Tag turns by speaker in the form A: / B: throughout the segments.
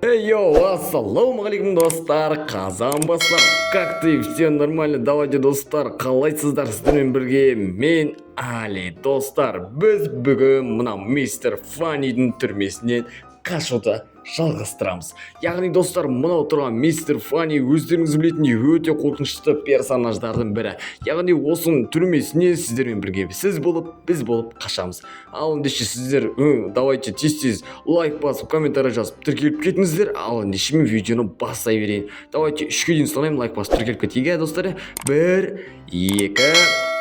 A: Эй, йоу, ассалаумағалейкум достар, қазан бастар, как ты, все нормально, давайте достар, қалайсыздар, сіздермен бірге мен Али. Достар, біз бүгін мына мистер Фаннидің түрмесінен қашуды жалғастырамыз. Яғни достар, мынау тұрған мистер Фанни өздеріңіз білетіндей өте қорқынышты персонаждардың бірі. Яғни осының түрмесіне сіздермен бірге сіз болып, біз болып қашамыз. Ал ендеше сіздер давайте тез-тез лайк басып, комментарий жазып тіркеліп кетіңіздер. Ал ендеше мен видеоны бастай берейін. Давайте 3-ке дейін санаймын, лайк басып тіркеліп кетейік, достар. 1, 2,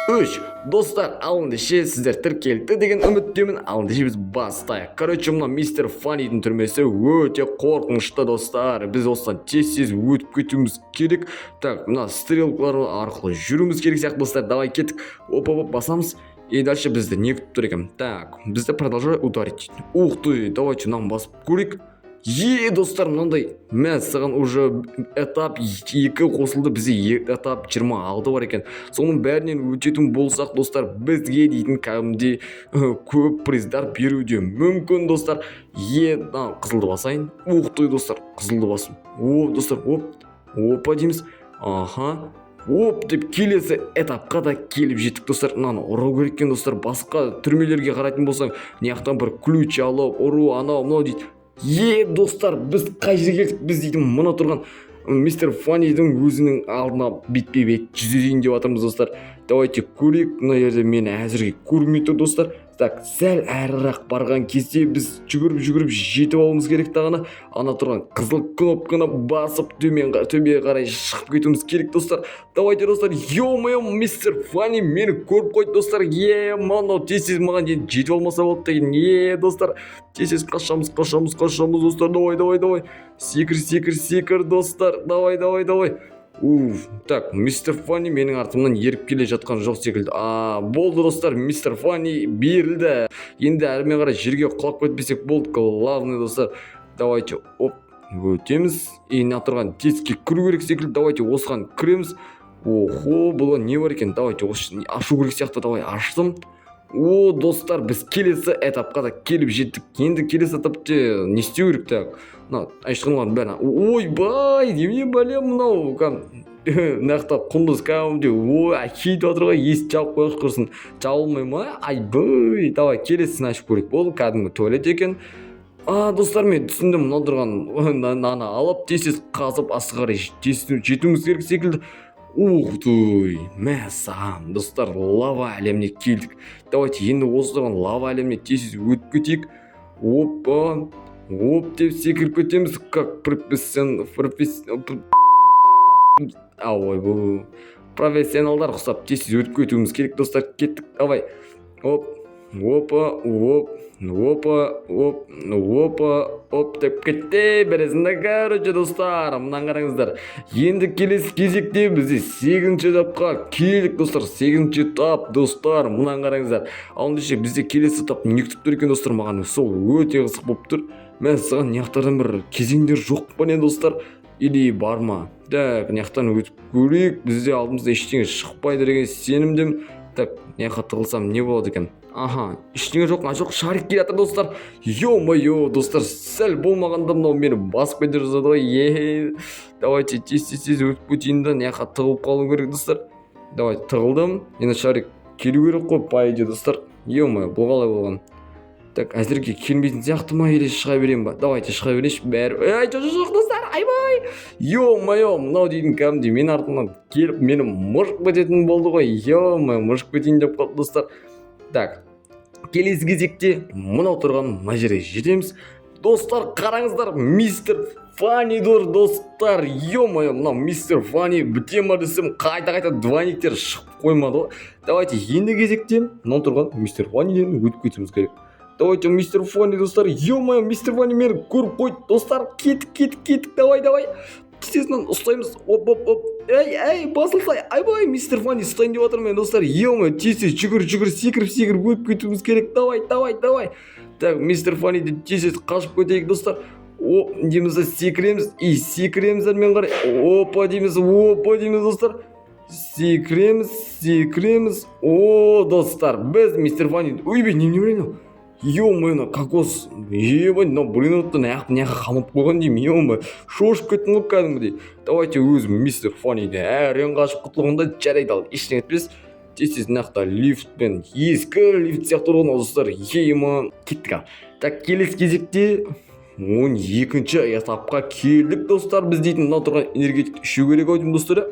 A: 3. Достар, ал ендеше сіздер тіркелді деген үміттемін. Ал ендеше біз бастайық. Короче, мына мистер Фаннидің түрмесі өте қорқынышты достар. Біз осыдан тез-тез өтіп кетуіміз керек. Так, мына стрелкалар арқылы жүруіміз керек сияқты достар. Давай кеттік. Оп-оп, басамыз. И дальше бізді не күтіп тұр екен? Так, бізді продолжай ударить. Ух ты, давайте нам басып көрейік. Достар, мынандай саған уже этап 2 қосылды, бізде этап 26 бар екен. Соның бәрінен өтетін болсақ достар, бізге дейтін кәдімгідей көп приздар беруде мүмкін достар. Қызылды басайын. Ух ты достар, қызылды басым. Оп достар, опа дейміз. Аха. Оп деп келесі этапқа да келіп жеттік достар. Мынаны ұру керек екен достар. Басқа түрмелерге қарайтын болсаң, неяқтан бір ключ алып ұру, анау мынау дейді. Достар, біз қай жерге келдік? Біз дейтін мына тұрған мистер Фаннидің өзінің алдына бетпе-бет жүзейін деп жатырмыз достар. Давайте көрейік. Мына жерде мені әзірге көрмей тұр достар. Так, сәл әрірақ барған кезде біз жүгіріп жетіп алуымыз керек тағына. Ана тұрған қызыл кнопканы басып төбеге қарай шығып кетуіміз керек достар. Давайте достар, ё-моё, мистер Фанни мені көріп қойды достар. Мынау тез-тез маған жетіп алмаса болды деген. Достар, тез-тез қашамыз достар. Давай. Секір достар. Давай. Так, мистер Фанни менің артымнан еріп келе жатқан жоқ секілді. Болды достар, мистер Фанни берілді. Енді әрмен қарай жерге құлап кетпесек болды. Главный достар. Давайте, өтеміз. Ена тұрған теске кіру керек секілді. Давайте осыған кіреміз. Охо, бұл не бар екен? Давайте ашу керек сияқты. Давай, аштым. Достар, біз келесі этапқа да келіп жеттік. Енді келесі этапте не істеу керек? Так, айшқанлардың бәрін. Ойбай, деме бәлем мынау. Нақта құндыз кәдімде. Әкейді отырға ес жауып қойық құрсын. Жауылмай ма? Айбай. Давай, келесін ашып көрейік. Бұл кәдімгі туалет екен. Достар, мен түсіндім. Мынау тұрған наны алып, тез қазып астыға қарай жетуіміз керек секілді. Ух ты, мәссаған, достар, лава әлеміне келдік. Давайте енді осы тұрған лава әлеміне тез өтіп кетейік. Оп деп секіріп кетеміз. Как профессионалдар құсап тез өтіп кетуіміз керек достар. Кеттік, давай. Оп деп кетті. Бересінде көріп достар, мұнан қараңыздар. Енді келесі кезекте бізде 8-ші этапқа келдік достар. 8-ші этап достар, мұнан қараңыздар. Ал ендеше бізде келесі этап не күтіп тұр екен достар? Маған сол өте қызық болып тұр. Мен саған неяқтардан бір кезеңдер жоқ па не достар? Или бар ма? Так, неяқтан өтіп көрейік. Бізде алдымызда ештеңе шықпайды деген сенімдім. Так, неяққа тығылсам не болады екен? Ештеңе жоқ, шарик келе жатыр достар. Ё-моё, достар, сәл болмағанда мынау мені басып кетер жазады ғой. Давайте тез өтіп кетейін да, неяққа тығылып қалу керек достар. Давай, тығылдым. Енді шарик келу керек қой, по идее достар. Ё-моё, бұл қалай болған? Так, әзірге келмейтін сияқты ма, или шыға берем ба? Давайте шыға берейінші бәрі. Жоқ достар, айбай. Ё-моё, мынау дейтін кәдімгідей мен артымнан келіп мені мұршып кететін болды ғой. Ё-моё, мұршып кетейін деп қалды достар. Так, келесі кезекте мынау тұрған мына жерге жетеміз. Достар, қараңыздар, мистер Фанни достар. Ё-моё, мынау мистер Фанни біте ма десем, қайта двойниктер шығып қоймады ғой. Давайте енді кезекте мынау тұрған мистер Фанниден өтіп кетуіміз керек. Давайте, мистер Фанни достар. Ё-моё, мистер Фанни мені көріп қойды достар. Кеттік, давай. Тезінен ұстаймыз. Оп. Эй, басылсай. Айбай, мистер Фанни ұстайын деп жатыр мен достар. Ё-моё, тез жүгір, секіріп өтіп кетуіміз керек. Давай. Так, мистер Фанни тез қашып кетейік достар. Дейміз, секіреміз әрмен қарай. Опа дейміз достар. Секіреміз. Достар, біз мистер Фанни. Ойбай, не Ё-моё, кокос, ебать, мына бір минуттан аяқты қамап қойған деймін, ё-моё, шошып кеттім ғой кәдімгідей. Давайте өзім мистер Фанниді әрең қашып құтылғанда жарайды, ал ештеңе етпес. Тез мына лифтпен, ескі лифт сияқты тұрған достар, кеттік ал. Так, келесі кезекте 12-ші этапқа келдік достар. Біз дейтін мына тұрған энергетик ішу керек ау деймін достар.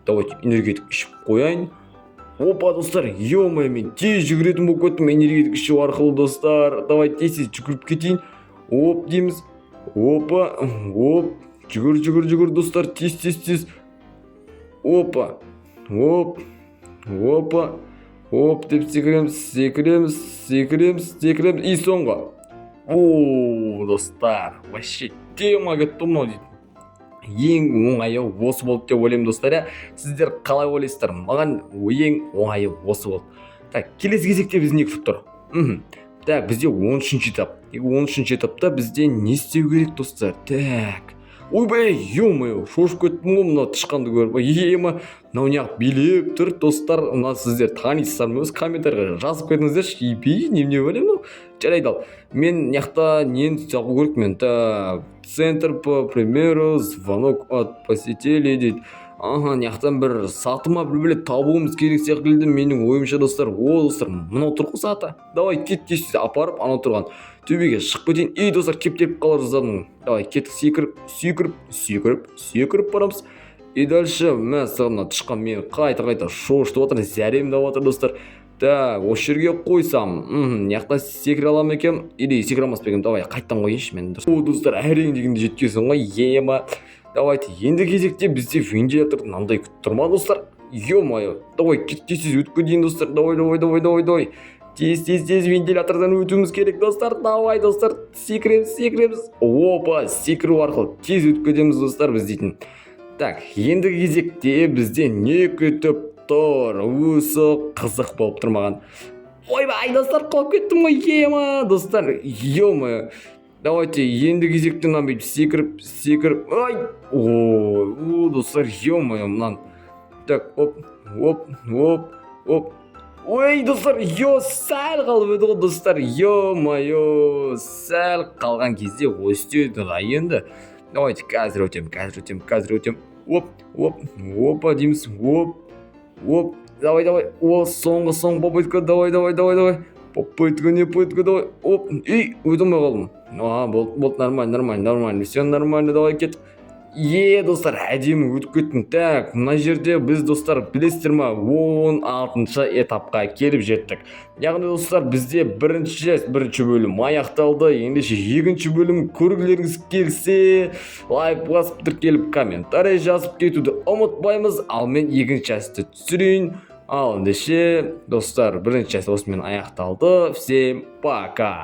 A: Давайте энергетик ішіп қояйын. Опа достар, ё-моё, мен тез жүгіретін болып кеттім энергетик ішу арқылы достар. Давайте тез жүгіріп кетейін. Оп дейміз. Опа, оп, жүгір достар, тез. Опа, оп, опа, оп деп секіреміз. И соңғы. О, достар, вообще тема кетті мынау дейді. Ең оңайы осы болды деп ойлаймын достар. Сіздер қалай ойлайсыздар? Маған ең оңайы осы болды. Так, келесі кезекте біз не күтіп тұр? Так, бізде 13-ші этап. 13-ші этапта бізде не істеу керек достар? Так. Ойбай, ё-моё, шошып кеттім ғой мына тышқанды көріп. Мынау неғып билеп тұр достар. Мына сіздер танисыздар ма? Өз комментарийға жазып кетіңіздерші. Не ойлаймын? Жарайды ал. Мен неқта нені табу керек мен? Так, центр по примеру, звонок от посетителей дейді. Неқтан бір сатыма бір табуымыз керек секілді менің ойымша достар. Достар, мынау тұр ғой саты. Давай кет апарып анау тұрған төбеге шығып кетейін. И достар, кептеліп қалар жаздадым. Давай кеттік, секіріп барамыз. И дальше мәсіғына тышқан мені қайта шошытып отыр, зәремдеп отыр достар. Так, осы жерге қойсам, неқтан секіре алам екен, или секіре алмас ба екен. Давай қайттан қойыншы мен. Достар, әрең дегенде жеткенсің ғой, Давайте, енді кезекте бізде вентилятор мынандай күтіп тұр ма достар? Ё-моё, давай тез өтіп кетейін достар. Давай. Тез вентилятордан өтуіміз керек достар. Давай достар, секіреміз. Опа, секіру арқылы тез өтіп кетеміз достар біз дейтін. Так, енді кезекте бізде не күтіп тұр? Өсі қызық болып тұр маған. Ойбай достар, қалып кеттім ғой, достар. Ё-моё. Давайте енді кезекте мынан бүйтіп секіріп. Ай! Достар, ё-моё, мынан. Так, оп. Ой, достар, сәл қалып еді ғой достар. Ё-моё, сәл қалған кезде өстеді ғой енді. Давайте қазір өтем. Опа дейміз. Оп. Давай. Соңғы попытка. Давай. Попытка, давай. Оп, и өтімей қалдым. Болды, нормально. Все нормально, давай кет. Достар, әдемі өтіп кеттім. Так, мына жерде біз достар білесіздер ма, 16-шы этапқа келіп жеттік. Яғни достар, бізде бірінші бөлім аяқталды. Ендеше екінші бөлім көргілеріңіз келсе, лайк басып тіркеліп комментарий жазып кетуді ұмытпаймыз. Ал мен екінші частьті түсірейін. Ал ендеше достар, бірінші часть осымен аяқталды. Всем пока.